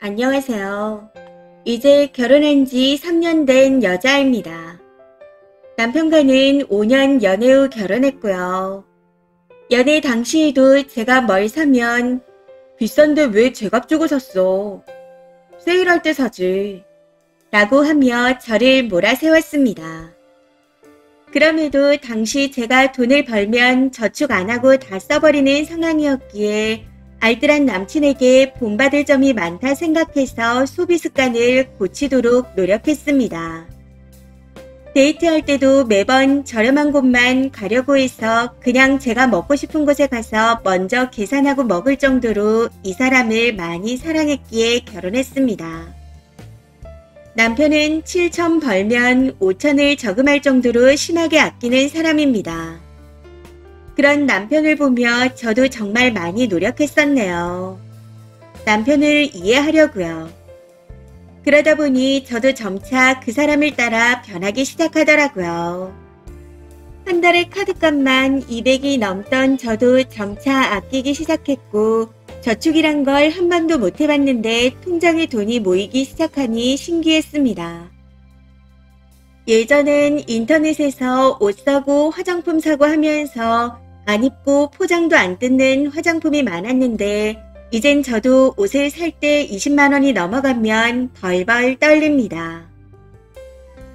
안녕하세요. 이제 결혼한 지 3년 된 여자입니다. 남편과는 5년 연애 후 결혼했고요. 연애 당시에도 제가 뭘 사면 비싼데 왜 제값 주고 샀어? 세일할 때 사지. 라고 하며 저를 몰아세웠습니다. 그럼에도 당시 제가 돈을 벌면 저축 안 하고 다 써버리는 상황이었기에 알뜰한 남친에게 본받을 점이 많다 생각해서 소비 습관을 고치도록 노력했습니다. 데이트할 때도 매번 저렴한 곳만 가려고 해서 그냥 제가 먹고 싶은 곳에 가서 먼저 계산하고 먹을 정도로 이 사람을 많이 사랑했기에 결혼했습니다. 남편은 7천 벌면 5천을 저금할 정도로 심하게 아끼는 사람입니다. 그런 남편을 보며 저도 정말 많이 노력했었네요. 남편을 이해하려고요. 그러다 보니 저도 점차 그 사람을 따라 변하기 시작하더라고요. 한 달에 카드값만 200이 넘던 저도 점차 아끼기 시작했고 저축이란 걸 한 번도 못 해봤는데 통장에 돈이 모이기 시작하니 신기했습니다. 예전엔 인터넷에서 옷 사고 화장품 사고 하면서 안 입고 포장도 안 뜯는 화장품이 많았는데 이젠 저도 옷을 살 때 20만 원이 넘어가면 벌벌 떨립니다.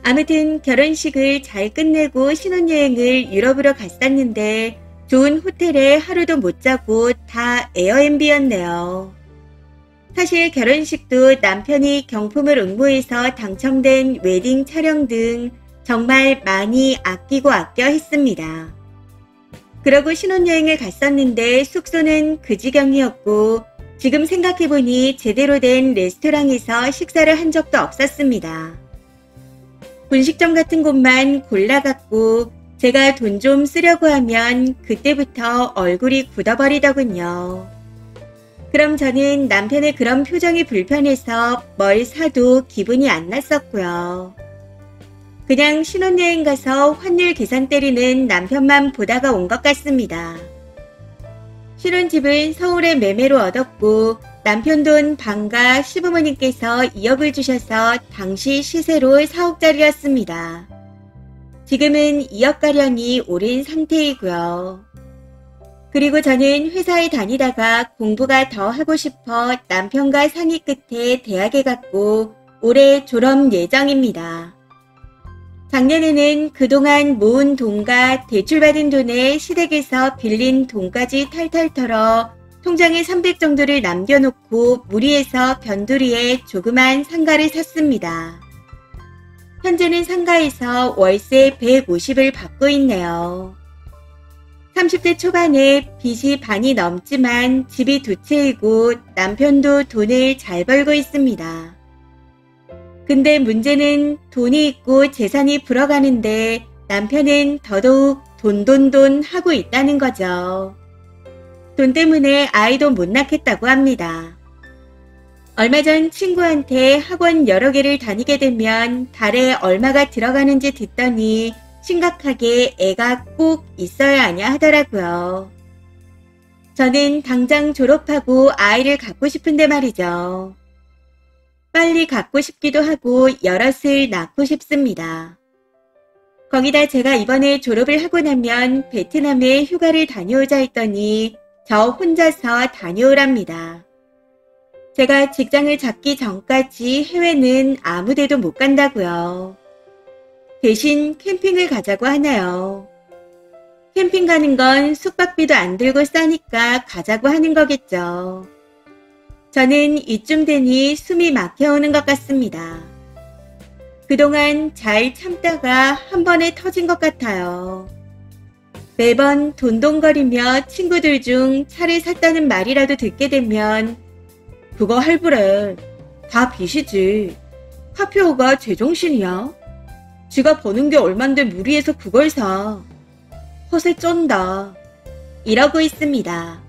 아무튼 결혼식을 잘 끝내고 신혼여행을 유럽으로 갔었는데 좋은 호텔에 하루도 못 자고 다 에어앤비였네요. 사실 결혼식도 남편이 경품을 응모해서 당첨된 웨딩 촬영 등 정말 많이 아끼고 아껴 했습니다. 그러고 신혼여행을 갔었는데 숙소는 그 지경이었고 지금 생각해보니 제대로 된 레스토랑에서 식사를 한 적도 없었습니다. 분식점 같은 곳만 골라갔고 제가 돈 좀 쓰려고 하면 그때부터 얼굴이 굳어버리더군요. 그럼 저는 남편의 그런 표정이 불편해서 뭘 사도 기분이 안 났었고요. 그냥 신혼여행 가서 환율 계산 때리는 남편만 보다가 온 것 같습니다. 신혼집은 서울에 매매로 얻었고 남편 돈 반가 시부모님께서 2억을 주셔서 당시 시세로 4억짜리였습니다. 지금은 2억가량이 오른 상태이고요. 그리고 저는 회사에 다니다가 공부가 더 하고 싶어 남편과 상의 끝에 대학에 갔고 올해 졸업 예정입니다. 작년에는 그동안 모은 돈과 대출받은 돈에 시댁에서 빌린 돈까지 탈탈 털어 통장에 300 정도를 남겨놓고 무리해서 변두리에 조그만 상가를 샀습니다. 현재는 상가에서 월세 150을 받고 있네요. 30대 초반에 빚이 반이 넘지만 집이 두 채이고 남편도 돈을 잘 벌고 있습니다. 근데 문제는 돈이 있고 재산이 불어가는데 남편은 더더욱 돈 하고 있다는 거죠. 돈 때문에 아이도 못 낳겠다고 합니다. 얼마 전 친구한테 학원 여러 개를 다니게 되면 달에 얼마가 들어가는지 듣더니 심각하게 애가 꼭 있어야 하냐 하더라고요. 저는 당장 졸업하고 아이를 갖고 싶은데 말이죠. 빨리 갖고 싶기도 하고 여럿을 낳고 싶습니다. 거기다 제가 이번에 졸업을 하고 나면 베트남에 휴가를 다녀오자 했더니 저 혼자서 다녀오랍니다. 제가 직장을 잡기 전까지 해외는 아무 데도 못 간다고요. 대신 캠핑을 가자고 하나요. 캠핑 가는 건 숙박비도 안 들고 싸니까 가자고 하는 거겠죠. 저는 이쯤 되니 숨이 막혀오는 것 같습니다. 그동안 잘 참다가 한 번에 터진 것 같아요. 매번 돈돈거리며 친구들 중 차를 샀다는 말이라도 듣게 되면 그거 할부래. 다 빚이지. 카페오가 제정신이야. 지가 버는 게 얼만데 무리해서 그걸 사. 허세 쩐다. 이러고 있습니다.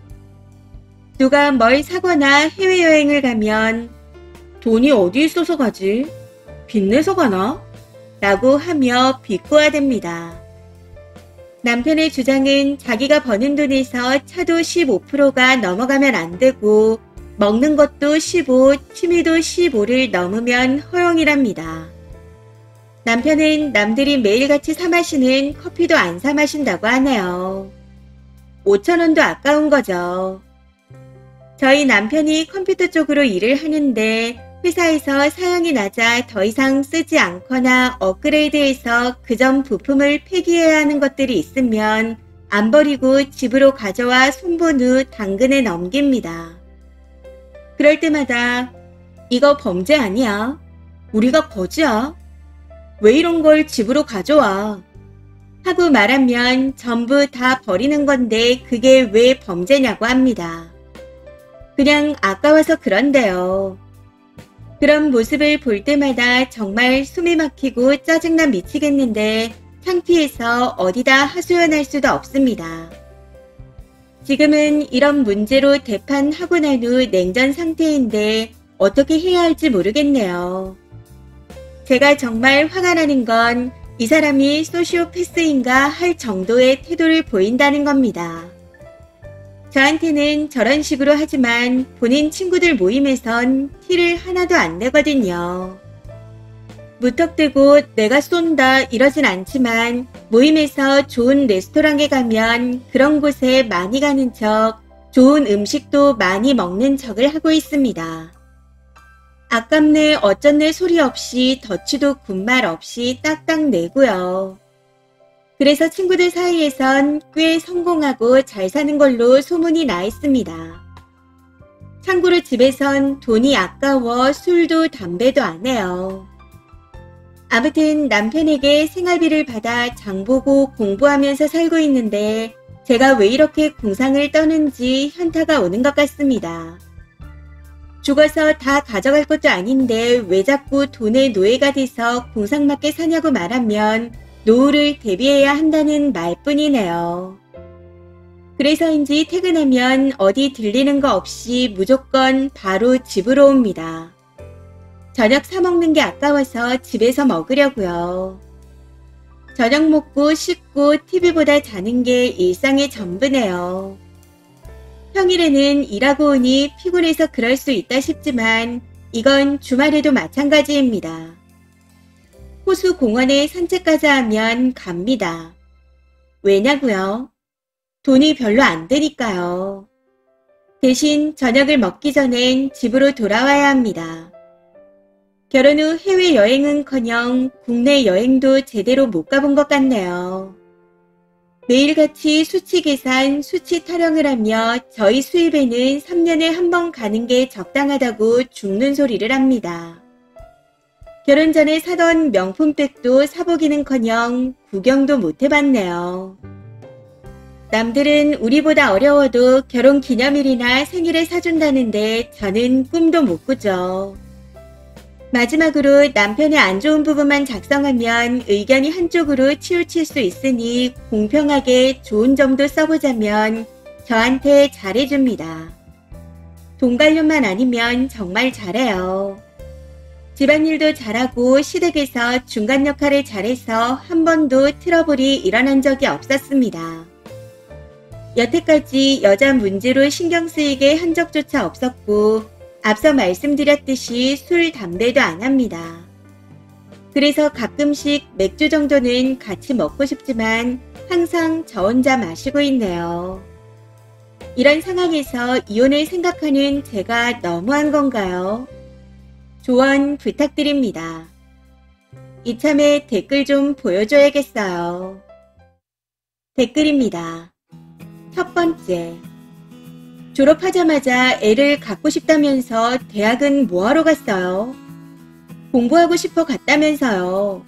누가 뭘 사거나 해외여행을 가면 돈이 어디 있어서 가지? 빚내서 가나? 라고 하며 비꼬아댑니다. 남편의 주장은 자기가 버는 돈에서 차도 15%가 넘어가면 안 되고 먹는 것도 15, 취미도 15를 넘으면 허용이랍니다. 남편은 남들이 매일같이 사 마시는 커피도 안 사 마신다고 하네요. 5,000원도 아까운 거죠. 저희 남편이 컴퓨터 쪽으로 일을 하는데 회사에서 사양이 낮아 더 이상 쓰지 않거나 업그레이드해서 그전 부품을 폐기해야 하는 것들이 있으면 안 버리고 집으로 가져와 손본 후 당근에 넘깁니다. 그럴 때마다 이거 범죄 아니야? 우리가 거지야? 왜 이런 걸 집으로 가져와? 하고 말하면 전부 다 버리는 건데 그게 왜 범죄냐고 합니다. 그냥 아까워서 그런데요. 그런 모습을 볼 때마다 정말 숨이 막히고 짜증나 미치겠는데 창피해서 어디다 하소연할 수도 없습니다. 지금은 이런 문제로 대판하고 난 후 냉전 상태인데 어떻게 해야 할지 모르겠네요. 제가 정말 화가 나는 건 이 사람이 소시오패스인가 할 정도의 태도를 보인다는 겁니다. 저한테는 저런 식으로 하지만 본인 친구들 모임에선 티를 하나도 안 내거든요. 무턱대고 내가 쏜다 이러진 않지만 모임에서 좋은 레스토랑에 가면 그런 곳에 많이 가는 척 좋은 음식도 많이 먹는 척을 하고 있습니다. 아깝네 어쩌네 소리 없이 덧치도 군말 없이 딱딱 내고요. 그래서 친구들 사이에선 꽤 성공하고 잘 사는 걸로 소문이 나 있습니다. 참고로 집에선 돈이 아까워 술도 담배도 안 해요. 아무튼 남편에게 생활비를 받아 장보고 공부하면서 살고 있는데 제가 왜 이렇게 공상을 떠는지 현타가 오는 것 같습니다. 죽어서 다 가져갈 것도 아닌데 왜 자꾸 돈의 노예가 돼서 공상맞게 사냐고 말하면 노후를 대비해야 한다는 말뿐이네요. 그래서인지 퇴근하면 어디 들리는 거 없이 무조건 바로 집으로 옵니다. 저녁 사 먹는 게 아까워서 집에서 먹으려고요. 저녁 먹고 씻고 TV보다 자는 게 일상의 전부네요. 평일에는 일하고 오니 피곤해서 그럴 수 있다 싶지만 이건 주말에도 마찬가지입니다. 호수 공원에 산책 가자 하면 갑니다. 왜냐고요? 돈이 별로 안 드니까요. 대신 저녁을 먹기 전엔 집으로 돌아와야 합니다. 결혼 후 해외여행은커녕 국내 여행도 제대로 못 가본 것 같네요. 매일같이 수치 계산, 수치 타령을 하며 저희 수입에는 3년에 한 번 가는 게 적당하다고 죽는 소리를 합니다. 결혼 전에 사던 명품백도 사보기는커녕 구경도 못 해봤네요. 남들은 우리보다 어려워도 결혼 기념일이나 생일에 사준다는데 저는 꿈도 못 꾸죠. 마지막으로 남편의 안 좋은 부분만 작성하면 의견이 한쪽으로 치우칠 수 있으니 공평하게 좋은 점도 써보자면 저한테 잘해줍니다. 돈 관련만 아니면 정말 잘해요. 집안일도 잘하고 시댁에서 중간 역할을 잘해서 한 번도 트러블이 일어난 적이 없었습니다. 여태까지 여자 문제로 신경 쓰이게 한 적조차 없었고 앞서 말씀드렸듯이 술, 담배도 안 합니다. 그래서 가끔씩 맥주 정도는 같이 먹고 싶지만 항상 저 혼자 마시고 있네요. 이런 상황에서 이혼을 생각하는 제가 너무한 건가요? 조언 부탁드립니다. 이참에 댓글 좀 보여줘야겠어요. 댓글입니다. 첫 번째. 졸업하자마자 애를 갖고 싶다면서 대학은 뭐하러 갔어요? 공부하고 싶어 갔다면서요.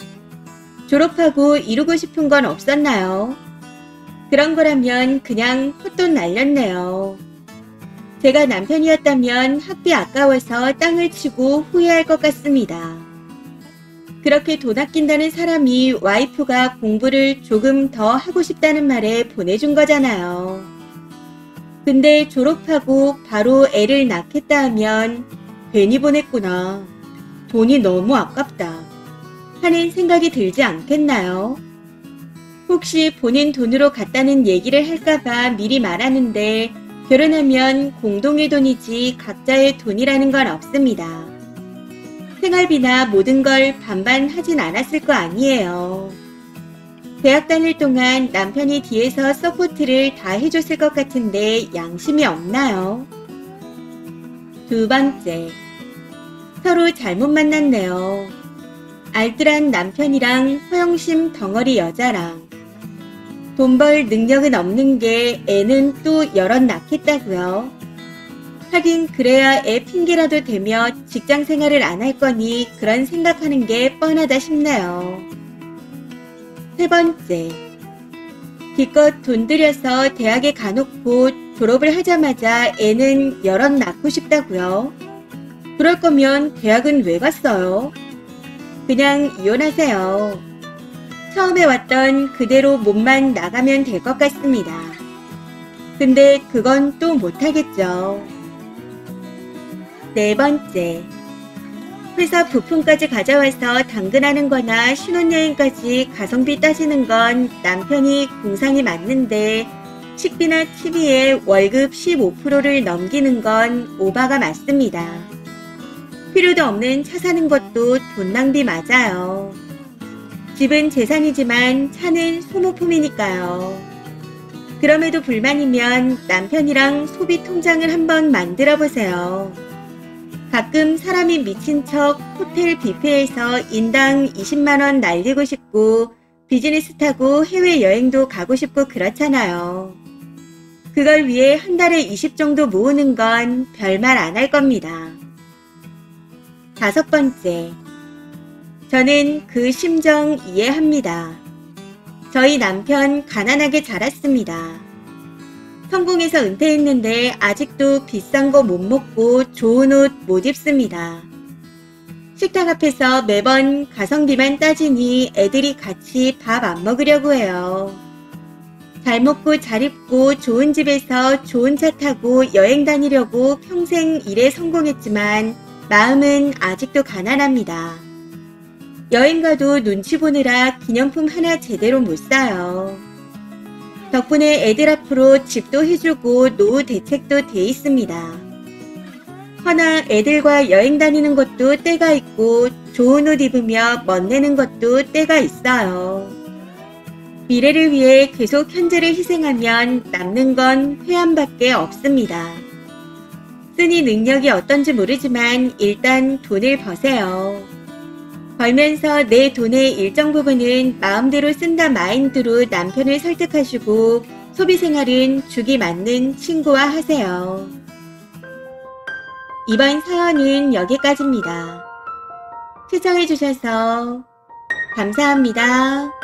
졸업하고 이루고 싶은 건 없었나요? 그런 거라면 그냥 헛돈 날렸네요. 제가 남편이었다면 학비 아까워서 땅을 치고 후회할 것 같습니다. 그렇게 돈 아낀다는 사람이 와이프가 공부를 조금 더 하고 싶다는 말에 보내준 거잖아요. 근데 졸업하고 바로 애를 낳겠다 하면 괜히 보냈구나. 돈이 너무 아깝다. 하는 생각이 들지 않겠나요? 혹시 본인 돈으로 갔다는 얘기를 할까봐 미리 말하는데 결혼하면 공동의 돈이지 각자의 돈이라는 건 없습니다. 생활비나 모든 걸 반반 하진 않았을 거 아니에요. 대학 다닐 동안 남편이 뒤에서 서포트를 다 해줬을 것 같은데 양심이 없나요? 두 번째, 서로 잘못 만났네요. 알뜰한 남편이랑 허영심 덩어리 여자랑. 돈 벌 능력은 없는 게 애는 또 여럿 낳겠다고요. 하긴 그래야 애 핑계라도 대며 직장 생활을 안 할 거니 그런 생각하는 게 뻔하다 싶네요. 세 번째, 기껏 돈 들여서 대학에 가놓고 졸업을 하자마자 애는 여럿 낳고 싶다고요. 그럴 거면 대학은 왜 갔어요? 그냥 이혼하세요. 처음에 왔던 그대로 몸만 나가면 될 것 같습니다. 근데 그건 또 못하겠죠. 네 번째, 회사 부품까지 가져와서 당근하는 거나 신혼여행까지 가성비 따지는 건 남편이 공상이 맞는데 식비나 TV에 월급 15%를 넘기는 건 오바가 맞습니다. 필요도 없는 차 사는 것도 돈 낭비 맞아요. 집은 재산이지만 차는 소모품이니까요. 그럼에도 불만이면 남편이랑 소비 통장을 한번 만들어 보세요. 가끔 사람이 미친 척 호텔 뷔페에서 인당 20만원 날리고 싶고 비즈니스 타고 해외여행도 가고 싶고 그렇잖아요. 그걸 위해 한 달에 20 정도 모으는 건 별말 안 할 겁니다. 다섯 번째, 저는 그 심정 이해합니다. 저희 남편 가난하게 자랐습니다. 성공해서 은퇴했는데 아직도 비싼 거 못 먹고 좋은 옷 못 입습니다. 식탁 앞에서 매번 가성비만 따지니 애들이 같이 밥 안 먹으려고 해요. 잘 먹고 잘 입고 좋은 집에서 좋은 차 타고 여행 다니려고 평생 일에 성공했지만 마음은 아직도 가난합니다. 여행 가도 눈치 보느라 기념품 하나 제대로 못 사요. 덕분에 애들 앞으로 집도 해주고 노후 대책도 돼 있습니다. 허나 애들과 여행 다니는 것도 때가 있고 좋은 옷 입으며 멋내는 것도 때가 있어요. 미래를 위해 계속 현재를 희생하면 남는 건 회한밖에 없습니다. 쓰니 능력이 어떤지 모르지만 일단 돈을 버세요. 벌면서 내 돈의 일정 부분은 마음대로 쓴다 마인드로 남편을 설득하시고 소비 생활은 주기 맞는 친구와 하세요. 이번 사연은 여기까지입니다. 시청해주셔서 감사합니다.